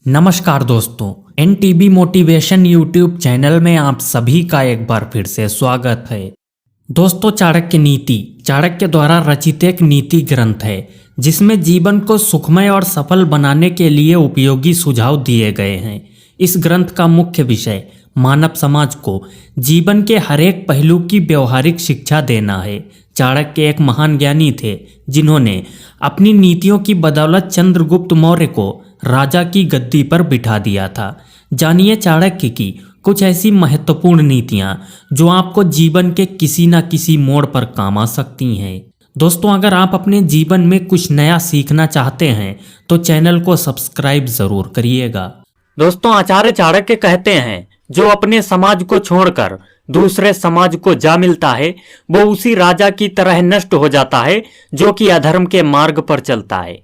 नमस्कार दोस्तों, NTB motivation YouTube channel में आप सभी का एक बार फिर से स्वागत है। दोस्तों, चाणक्य द्वारा रचित एक नीति ग्रंथ है जिसमें जीवन को सुखमय और सफल बनाने के लिए उपयोगी सुझाव दिए गए हैं। इस ग्रंथ का मुख्य विषय मानव समाज को जीवन के हर एक पहलू की व्यवहारिक शिक्षा देना है। चाणक्य एक महान ज्ञानी थे जिन्होंने अपनी नीतियों की बदौलत चंद्रगुप्त मौर्य को राजा की गद्दी पर बिठा दिया था। जानिए चाणक्य की कुछ ऐसी महत्वपूर्ण नीतियां जो आपको जीवन के किसी न किसी मोड़ पर काम आ सकती हैं। दोस्तों, अगर आप अपने जीवन में कुछ नया सीखना चाहते हैं तो चैनल को सब्सक्राइब जरूर करिएगा। दोस्तों, आचार्य चाणक्य कहते हैं, जो अपने समाज को छोड़कर दूसरे समाज को जा मिलता है वो उसी राजा की तरह नष्ट हो जाता है जो कि अधर्म के मार्ग पर चलता है।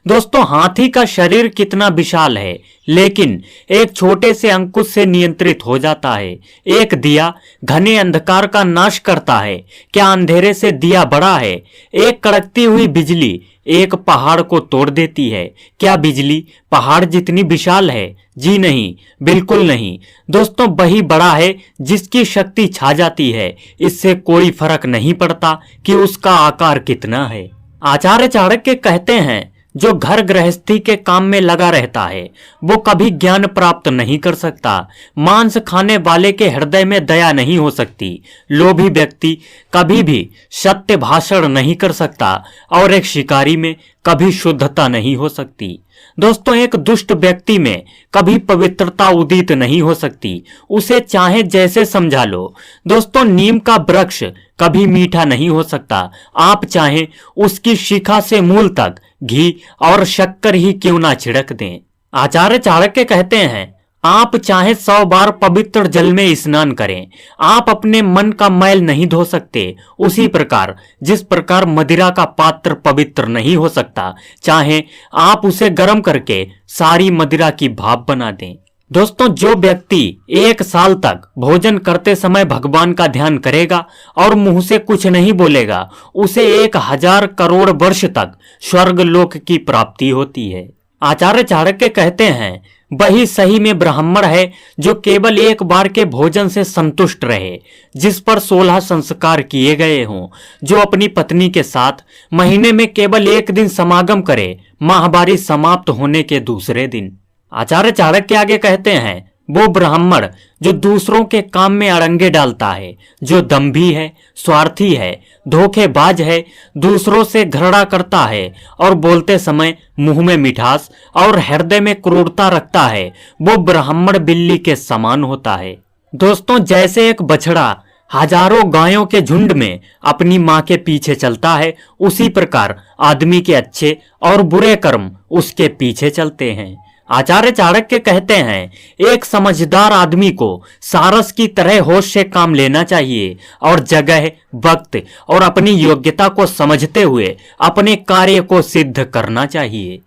दोस्तों, हाथी का शरीर कितना विशाल है लेकिन एक छोटे से अंकुश से नियंत्रित हो जाता है। एक दिया घने अंधकार का नाश करता है, क्या अंधेरे से दिया बड़ा है? एक कड़कती हुई बिजली एक पहाड़ को तोड़ देती है, क्या बिजली पहाड़ जितनी विशाल है? जी नहीं, बिल्कुल नहीं। दोस्तों, वही बड़ा है जिसकी शक्ति छा जाती है। इससे कोई फर्क नहीं पड़ता कि उसका आकार कितना है। आचार्य चाणक्य कहते हैं, जो घर गृहस्थी के काम में लगा रहता है वो कभी ज्ञान प्राप्त नहीं कर सकता। मांस खाने वाले के हृदय में दया नहीं हो सकती। लोभी व्यक्ति कभी भी सत्य भाषण नहीं कर सकता और एक शिकारी में कभी शुद्धता नहीं हो सकती। दोस्तों, एक दुष्ट व्यक्ति में कभी पवित्रता उदित नहीं हो सकती, उसे चाहे जैसे समझा लो। दोस्तों, नीम का वृक्ष कभी मीठा नहीं हो सकता, आप चाहें उसकी शिखा से मूल तक घी और शक्कर ही क्यों ना छिड़क दें। आचार्य चाणक्य कहते हैं, आप चाहे 100 बार पवित्र जल में स्नान करें, आप अपने मन का मैल नहीं धो सकते। उसी प्रकार जिस प्रकार मदिरा का पात्र पवित्र नहीं हो सकता, चाहे आप उसे गर्म करके सारी मदिरा की भाप बना दें। दोस्तों, जो व्यक्ति 1 साल तक भोजन करते समय भगवान का ध्यान करेगा और मुंह से कुछ नहीं बोलेगा, उसे 1000 करोड़ वर्ष तक स्वर्ग लोक की प्राप्ति होती है। आचार्य चाणक्य कहते हैं, वही सही में ब्राह्मण है जो केवल एक बार के भोजन से संतुष्ट रहे, जिस पर 16 संस्कार किए गए हों, जो अपनी पत्नी के साथ महीने में केवल 1 दिन समागम करे, माहवारी समाप्त होने के दूसरे दिन। आचार्य चाणक्य आगे कहते हैं, वो ब्राह्मण जो दूसरों के काम में अड़ंगे डालता है, जो दंभी है, स्वार्थी है, धोखेबाज है, दूसरों से घृणा करता है और बोलते समय मुंह में मिठास और हृदय में क्रूरता रखता है, वो ब्राह्मण बिल्ली के समान होता है। दोस्तों, जैसे एक बछड़ा हजारों गायों के झुंड में अपनी मां के पीछे चलता है, उसी प्रकार आदमी के अच्छे और बुरे कर्म उसके पीछे चलते हैं। आचार्य चाणक्य कहते हैं, एक समझदार आदमी को सारस की तरह होश से काम लेना चाहिए और जगह, वक्त और अपनी योग्यता को समझते हुए अपने कार्य को सिद्ध करना चाहिए।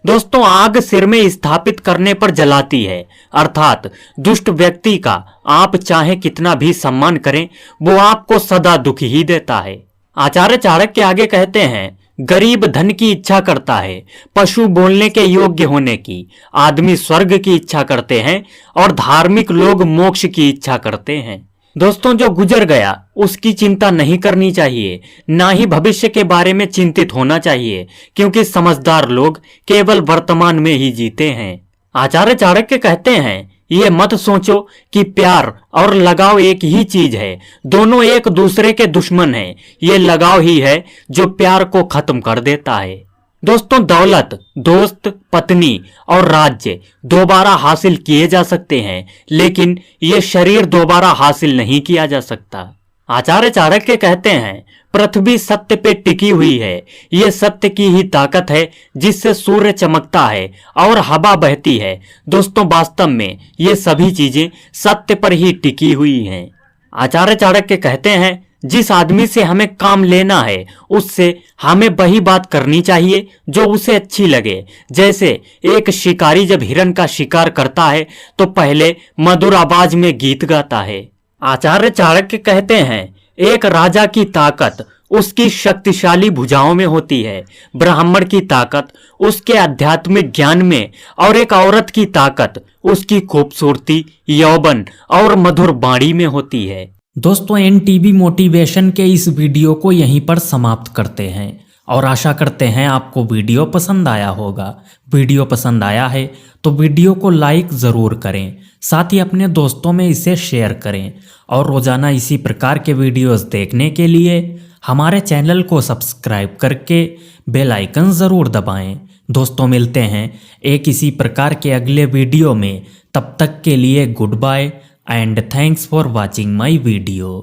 दोस्तों, आग सिर में स्थापित करने पर जलाती है, अर्थात दुष्ट व्यक्ति का आप चाहे कितना भी सम्मान करें, वो आपको सदा दुख ही देता है। आचार्य चाणक्य आगे कहते हैं, गरीब धन की इच्छा करता है, पशु बोलने के योग्य होने की, आदमी स्वर्ग की इच्छा करते हैं और धार्मिक लोग मोक्ष की इच्छा करते हैं। दोस्तों, जो गुजर गया उसकी चिंता नहीं करनी चाहिए, ना ही भविष्य के बारे में चिंतित होना चाहिए, क्योंकि समझदार लोग केवल वर्तमान में ही जीते हैं। आचार्य चाणक्य कहते हैं, ये मत सोचो कि प्यार और लगाव एक ही चीज है, दोनों एक दूसरे के दुश्मन हैं। ये लगाव ही है जो प्यार को खत्म कर देता है। दोस्तों, दौलत, दोस्त, पत्नी और राज्य दोबारा हासिल किए जा सकते हैं, लेकिन ये शरीर दोबारा हासिल नहीं किया जा सकता। आचार्य चाणक्य कहते हैं, पृथ्वी सत्य पे टिकी हुई है, ये सत्य की ही ताकत है जिससे सूर्य चमकता है और हवा बहती है। दोस्तों, वास्तव में ये सभी चीजें सत्य पर ही टिकी हुई हैं। आचार्य चाणक्य कहते हैं, जिस आदमी से हमें काम लेना है उससे हमें वही बात करनी चाहिए जो उसे अच्छी लगे। जैसे एक शिकारी जब हिरन का शिकार करता है तो पहले मधुर आवाज में गीत गाता है। आचार्य चाणक्य कहते हैं, एक राजा की ताकत उसकी शक्तिशाली भुजाओं में होती है। ब्राह्मण की ताकत उसके आध्यात्मिक ज्ञान में और एक औरत की ताकत उसकी खूबसूरती, यौवन और मधुर वाणी में होती है। दोस्तों, एनटीबी मोटिवेशन के इस वीडियो को यहीं पर समाप्त करते हैं और आशा करते हैं आपको वीडियो पसंद आया होगा। वीडियो पसंद आया है तो वीडियो को लाइक ज़रूर करें, साथ ही अपने दोस्तों में इसे शेयर करें और रोज़ाना इसी प्रकार के वीडियोस देखने के लिए हमारे चैनल को सब्सक्राइब करके बेल आइकन ज़रूर दबाएं। दोस्तों, मिलते हैं एक इसी प्रकार के अगले वीडियो में। तब तक के लिए good bye and thanks for watching my video.